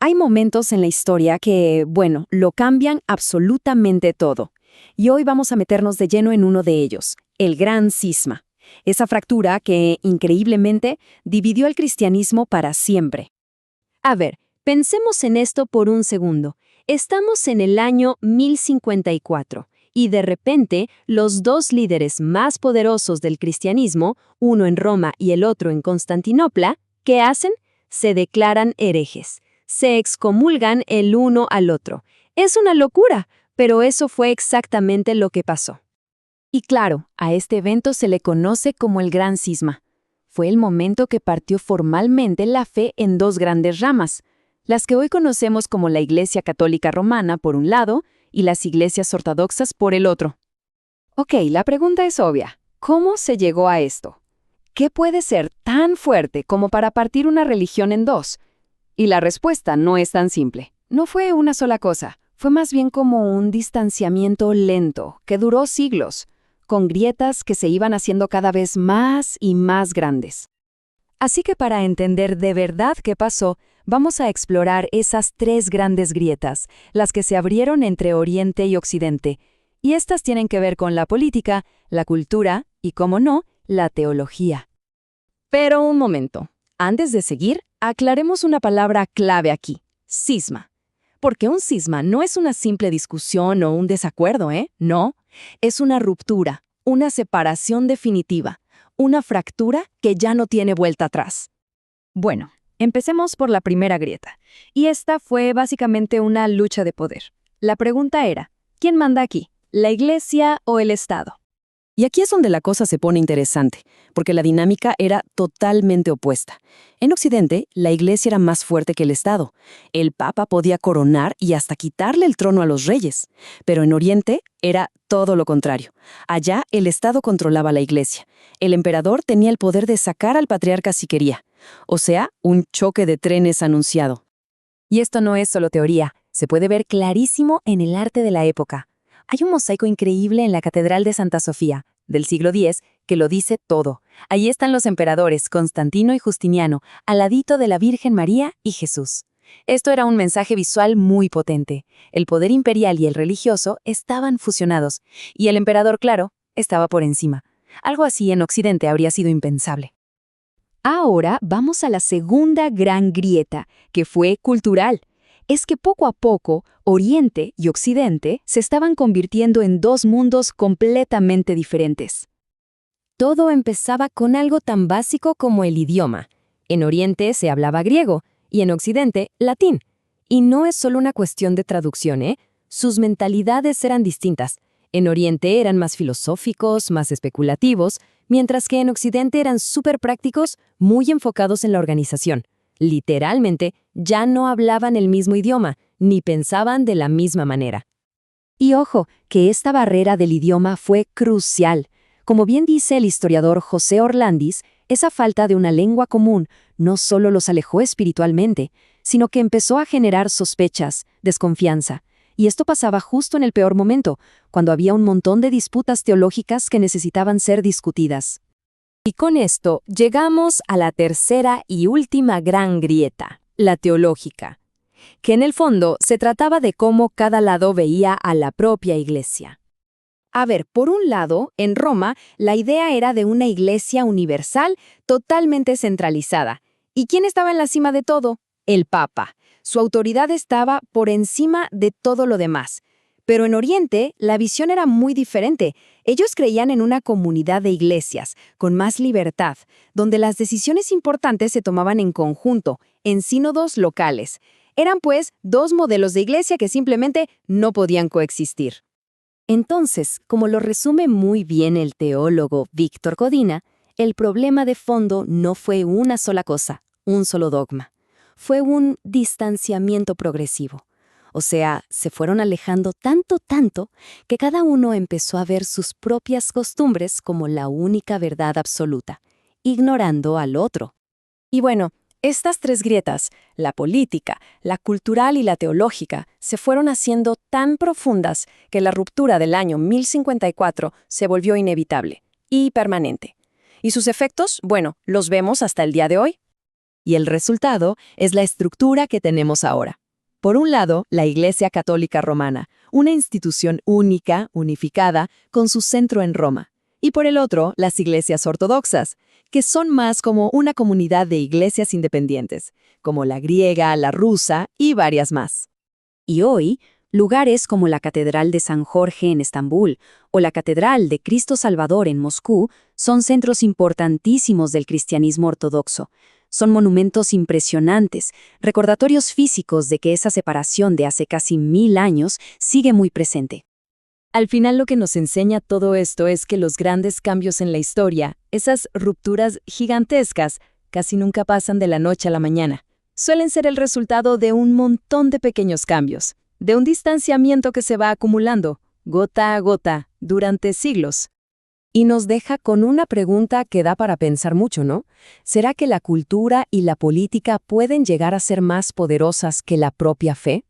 Hay momentos en la historia que, bueno, lo cambian absolutamente todo. Y hoy vamos a meternos de lleno en uno de ellos, el Gran Cisma. Esa fractura que, increíblemente, dividió el cristianismo para siempre. A ver, pensemos en esto por un segundo. Estamos en el año 1054 y de repente los dos líderes más poderosos del cristianismo, uno en Roma y el otro en Constantinopla, ¿qué hacen? Se declaran herejes. Se excomulgan el uno al otro. Es una locura, pero eso fue exactamente lo que pasó. Y claro, a este evento se le conoce como el Gran Cisma. Fue el momento que partió formalmente la fe en dos grandes ramas, las que hoy conocemos como la Iglesia Católica Romana por un lado y las iglesias ortodoxas por el otro. Ok, la pregunta es obvia. ¿Cómo se llegó a esto? ¿Qué puede ser tan fuerte como para partir una religión en dos? Y la respuesta no es tan simple. No fue una sola cosa, fue más bien como un distanciamiento lento que duró siglos, con grietas que se iban haciendo cada vez más y más grandes. Así que para entender de verdad qué pasó, vamos a explorar esas tres grandes grietas, las que se abrieron entre Oriente y Occidente. Y estas tienen que ver con la política, la cultura y, cómo no, la teología. Pero un momento. Antes de seguir, aclaremos una palabra clave aquí, cisma. Porque un cisma no es una simple discusión o un desacuerdo, ¿eh? No, es una ruptura, una separación definitiva, una fractura que ya no tiene vuelta atrás. Bueno, empecemos por la primera grieta. Y esta fue básicamente una lucha de poder. La pregunta era, ¿quién manda aquí? ¿La Iglesia o el Estado? Y aquí es donde la cosa se pone interesante, porque la dinámica era totalmente opuesta. En Occidente, la Iglesia era más fuerte que el Estado. El Papa podía coronar y hasta quitarle el trono a los reyes. Pero en Oriente era todo lo contrario. Allá el Estado controlaba la Iglesia. El emperador tenía el poder de sacar al patriarca si quería. O sea, un choque de trenes anunciado. Y esto no es solo teoría, se puede ver clarísimo en el arte de la época. Hay un mosaico increíble en la Catedral de Santa Sofía, del siglo X, que lo dice todo. Ahí están los emperadores Constantino y Justiniano, al ladito de la Virgen María y Jesús. Esto era un mensaje visual muy potente. El poder imperial y el religioso estaban fusionados, y el emperador, claro, estaba por encima. Algo así en Occidente habría sido impensable. Ahora vamos a la segunda gran grieta, que fue cultural. Es que poco a poco, Oriente y Occidente se estaban convirtiendo en dos mundos completamente diferentes. Todo empezaba con algo tan básico como el idioma. En Oriente se hablaba griego y en Occidente, latín. Y no es solo una cuestión de traducción, ¿eh? Sus mentalidades eran distintas. En Oriente eran más filosóficos, más especulativos, mientras que en Occidente eran súper prácticos, muy enfocados en la organización. Literalmente, ya no hablaban el mismo idioma, ni pensaban de la misma manera. Y ojo, que esta barrera del idioma fue crucial. Como bien dice el historiador José Orlandis, esa falta de una lengua común no solo los alejó espiritualmente, sino que empezó a generar sospechas, desconfianza. Y esto pasaba justo en el peor momento, cuando había un montón de disputas teológicas que necesitaban ser discutidas. Y con esto llegamos a la tercera y última gran grieta, la teológica, que en el fondo se trataba de cómo cada lado veía a la propia iglesia. A ver, por un lado, en Roma, la idea era de una iglesia universal totalmente centralizada. ¿Y quién estaba en la cima de todo? El Papa. Su autoridad estaba por encima de todo lo demás. Pero en Oriente, la visión era muy diferente. Ellos creían en una comunidad de iglesias, con más libertad, donde las decisiones importantes se tomaban en conjunto, en sínodos locales. Eran, pues, dos modelos de iglesia que simplemente no podían coexistir. Entonces, como lo resume muy bien el teólogo Víctor Codina, el problema de fondo no fue una sola cosa, un solo dogma. Fue un distanciamiento progresivo. O sea, se fueron alejando tanto, que cada uno empezó a ver sus propias costumbres como la única verdad absoluta, ignorando al otro. Y bueno, estas tres grietas, la política, la cultural y la teológica, se fueron haciendo tan profundas que la ruptura del año 1054 se volvió inevitable y permanente. ¿Y sus efectos? Bueno, los vemos hasta el día de hoy. Y el resultado es la estructura que tenemos ahora. Por un lado, la Iglesia Católica Romana, una institución única, unificada, con su centro en Roma. Y por el otro, las iglesias ortodoxas, que son más como una comunidad de iglesias independientes, como la griega, la rusa y varias más. Y hoy, lugares como la Catedral de San Jorge en Estambul o la Catedral de Cristo Salvador en Moscú son centros importantísimos del cristianismo ortodoxo. Son monumentos impresionantes, recordatorios físicos de que esa separación de hace casi 1000 años sigue muy presente. Al final lo que nos enseña todo esto es que los grandes cambios en la historia, esas rupturas gigantescas, casi nunca pasan de la noche a la mañana. Suelen ser el resultado de un montón de pequeños cambios, de un distanciamiento que se va acumulando, gota a gota, durante siglos. Y nos deja con una pregunta que da para pensar mucho, ¿no? ¿Será que la cultura y la política pueden llegar a ser más poderosas que la propia fe?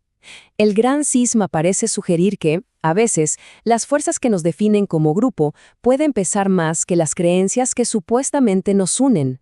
El gran cisma parece sugerir que, a veces, las fuerzas que nos definen como grupo pueden pesar más que las creencias que supuestamente nos unen.